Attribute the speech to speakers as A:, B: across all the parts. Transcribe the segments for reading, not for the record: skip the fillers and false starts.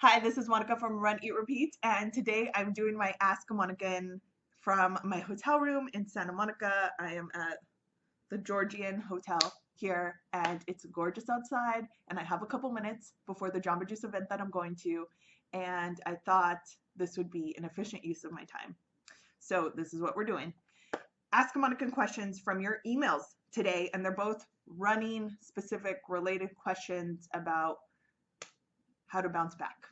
A: Hi, this is Monica from Run, Eat, Repeat, and today I'm doing my Ask Monican from my hotel room in Santa Monica. I am at the Georgian Hotel here, and it's gorgeous outside, and I have a couple minutes before the Jamba Juice event that I'm going to, and I thought this would be an efficient use of my time. So this is what we're doing. Ask Monican questions from your emails today, and they're both running specific related questions about how to bounce back.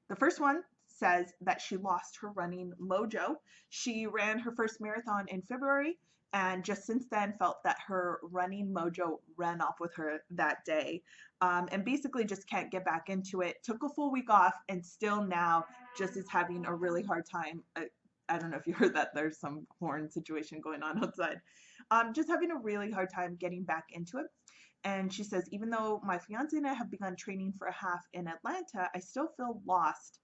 A: The first one says that she lost her running mojo. She ran her first marathon in February and just since then felt that her running mojo ran off with her that day, and basically just can't get back into it. Took a full week off and still now just is having a really hard time. I don't know if you heard that. There's some horn situation going on outside. Just having a really hard time getting back into it. And she says, even though my fiance and I have begun training for a half in Atlanta, I still feel lost.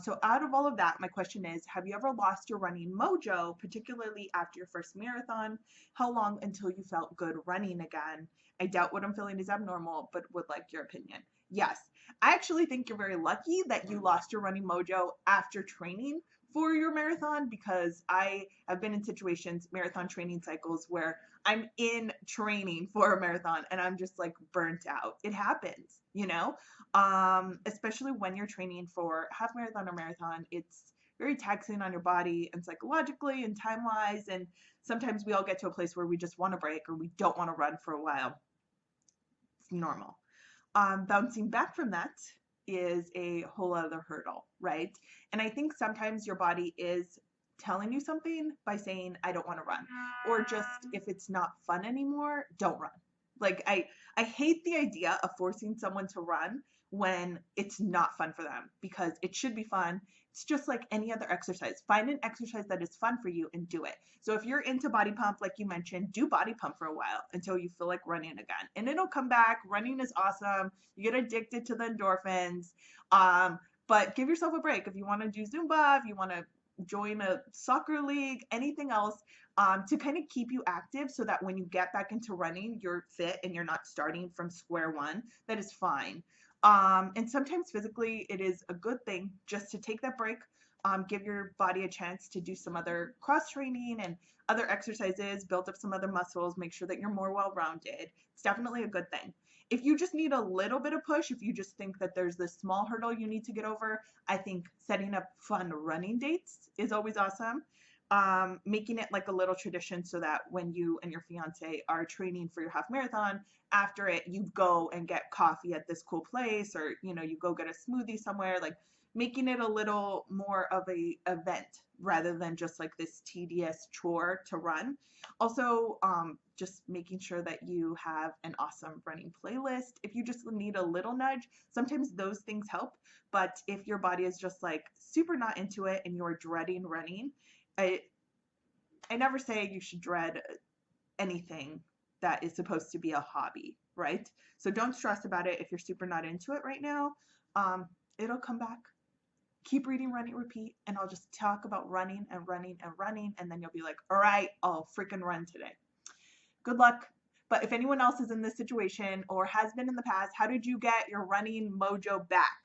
A: So, out of all of that, my question is, have you ever lost your running mojo, particularly after your first marathon? How long until you felt good running again? I doubt what I'm feeling is abnormal, but would like your opinion. Yes, I actually think you're very lucky that you lost your running mojo after training for your marathon because I have been in situations, marathon training cycles, where I'm in training for a marathon and I'm just like burnt out. It happens, especially when you're training for half marathon or marathon. It's very taxing on your body and psychologically and time wise. And sometimes we all get to a place where we just want to break or we don't want to run for a while. It's normal. Bouncing back from that is a whole other hurdle, right? And I think sometimes your body is telling you something by saying, I don't want to run. Or just if it's not fun anymore, don't run. Like I hate the idea of forcing someone to run when it's not fun for them because it should be fun. It's just like any other exercise. Find an exercise that is fun for you and do it. So if you're into body pump, like you mentioned, do body pump for a while until you feel like running again. And it'll come back. Running is awesome. You get addicted to the endorphins. But give yourself a break. If you want to do Zumba, if you want to join a soccer league, anything else, to kind of keep you active so that when you get back into running, you're fit and you're not starting from square one. That is fine. And sometimes physically, it is a good thing just to take that break, give your body a chance to do some other cross training and other exercises, build up some other muscles, make sure that you're more well rounded. It's definitely a good thing. If you just need a little bit of push, if you just think that there's this small hurdle you need to get over, I think setting up fun running dates is always awesome. Making it like a little tradition so that when you and your fiance are training for your half marathon, after it, you go and get coffee at this cool place or, you go get a smoothie somewhere, like making it a little more of a event rather than just like this tedious chore to run. Also, just making sure that you have an awesome running playlist. If you just need a little nudge, sometimes those things help. But if your body is just like super not into it and you're dreading running, I I never say you should dread anything that is supposed to be a hobby, right? So don't stress about it if you're super not into it right now. It'll come back. Keep reading, run it, repeat, and I'll just talk about running and running and running, and then you'll be like, all right, I'll freaking run today. Good luck. But if anyone else is in this situation or has been in the past, how did you get your running mojo back?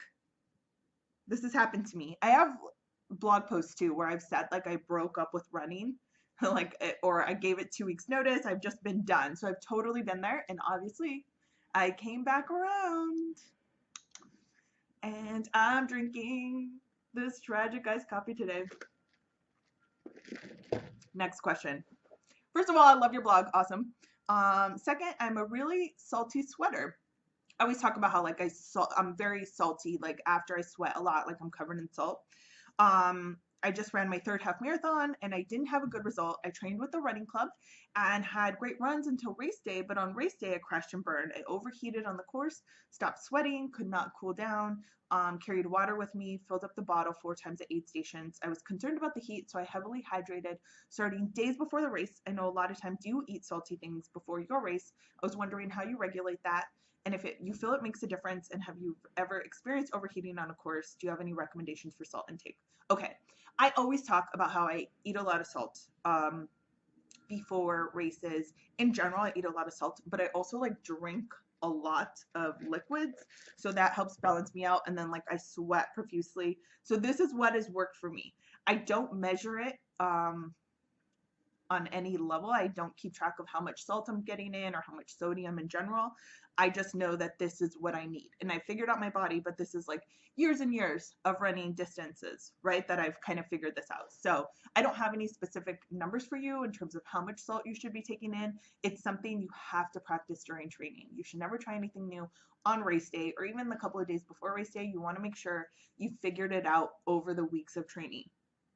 A: This has happened to me. I have blog posts too where I've said like I broke up with running, like or I gave it 2 weeks notice. I've just been done. So I've totally been there, and obviously I came back around. And I'm drinking this tragic iced coffee today. Next question. First of all, I love your blog. Awesome. Second, I'm a really salty sweater. I always talk about how like I'm very salty. Like after I sweat a lot, like I'm covered in salt. I just ran my third half marathon and I didn't have a good result. I trained with the running club and had great runs until race day, but on race day I crashed and burned. I overheated on the course, stopped sweating, could not cool down, carried water with me, filled up the bottle 4 times at aid stations. I was concerned about the heat, so I heavily hydrated starting days before the race. I know a lot of times you eat salty things before your race. I was wondering how you regulate that. And if you feel it makes a difference, and have you ever experienced overheating on a course, do you have any recommendations for salt intake? Okay, I always talk about how I eat a lot of salt before races. In general, I eat a lot of salt, but I also like drink a lot of liquids. So that helps balance me out. And then like I sweat profusely. So this is what has worked for me. I don't measure it on any level. I don't keep track of how much salt I'm getting in or how much sodium in general. I just know that this is what I need. And I figured out my body, but this is like years and years of running distances, right? That I've kind of figured this out. So I don't have any specific numbers for you in terms of how much salt you should be taking in. It's something you have to practice during training. You should never try anything new on race day or even the couple of days before race day. You want to make sure you figured it out over the weeks of training.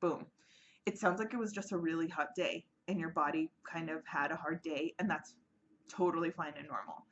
A: Boom. It sounds like it was just a really hot day and your body kind of had a hard day, and that's totally fine and normal.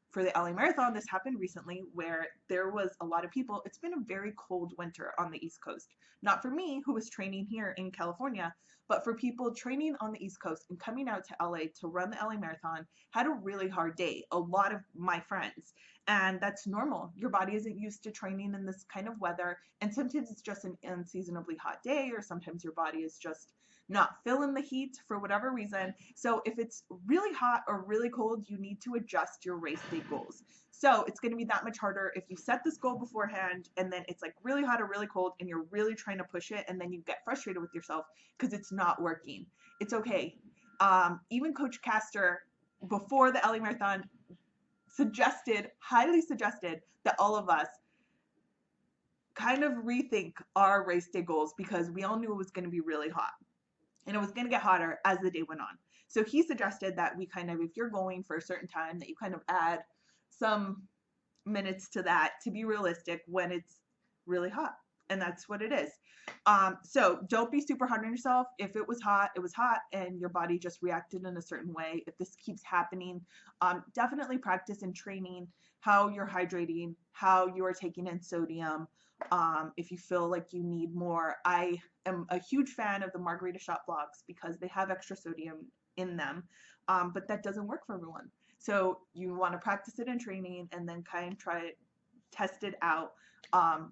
A: For the LA Marathon, this happened recently where there was a lot of people. It's been a very cold winter on the East Coast. Not for me, who was training here in California, but for people training on the East Coast and coming out to LA to run the LA Marathon had a really hard day. A lot of my friends. And that's normal. Your body isn't used to training in this kind of weather. And sometimes it's just an unseasonably hot day, or sometimes your body is just not feeling the heat for whatever reason. So if it's really hot or really cold, you need to adjust your race day goals. So it's going to be that much harder if you set this goal beforehand and then it's like really hot or really cold and you're really trying to push it and then you get frustrated with yourself because it's not working. It's okay. Even Coach Castor, before the LA Marathon, highly suggested that all of us kind of rethink our race day goals because we all knew it was going to be really hot. And it was going to get hotter as the day went on. So he suggested that we kind of, if you're going for a certain time, that you kind of add some minutes to that to be realistic when it's really hot. And that's what it is. So don't be super hard on yourself. If it was hot, and your body just reacted in a certain way. If this keeps happening, definitely practice in training how you're hydrating, how you are taking in sodium. If you feel like you need more, I am a huge fan of the margarita shot blocks because they have extra sodium in them, but that doesn't work for everyone. So you want to practice it in training and then kind of try it, test it out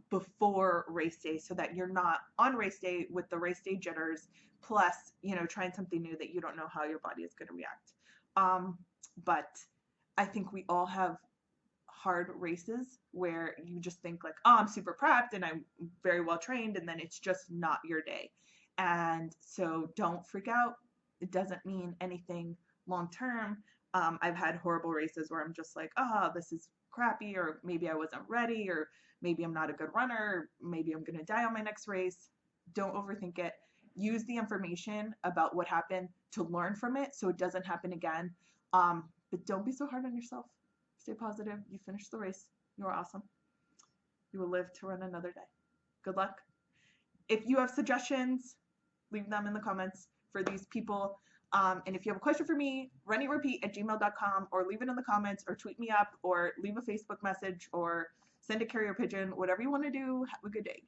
A: before race day so that you're not on race day with the race day jitters, plus, trying something new that you don't know how your body is going to react. But I think we all have hard races where you just think like, oh, I'm super prepped and I'm very well trained, and then it's just not your day. And so don't freak out. It doesn't mean anything long term. I've had horrible races where I'm just like, oh, this is crappy, or maybe I wasn't ready, or maybe I'm not a good runner, or maybe I'm going to die on my next race. Don't overthink it. Use the information about what happened to learn from it so it doesn't happen again. But don't be so hard on yourself. Stay positive. You finished the race. You're awesome. You will live to run another day. Good luck. If you have suggestions, leave them in the comments for these people. And if you have a question for me, runitrepeat@gmail.com, or leave it in the comments, or tweet me up, or leave a Facebook message, or send a carrier pigeon, whatever you want to do. Have a good day.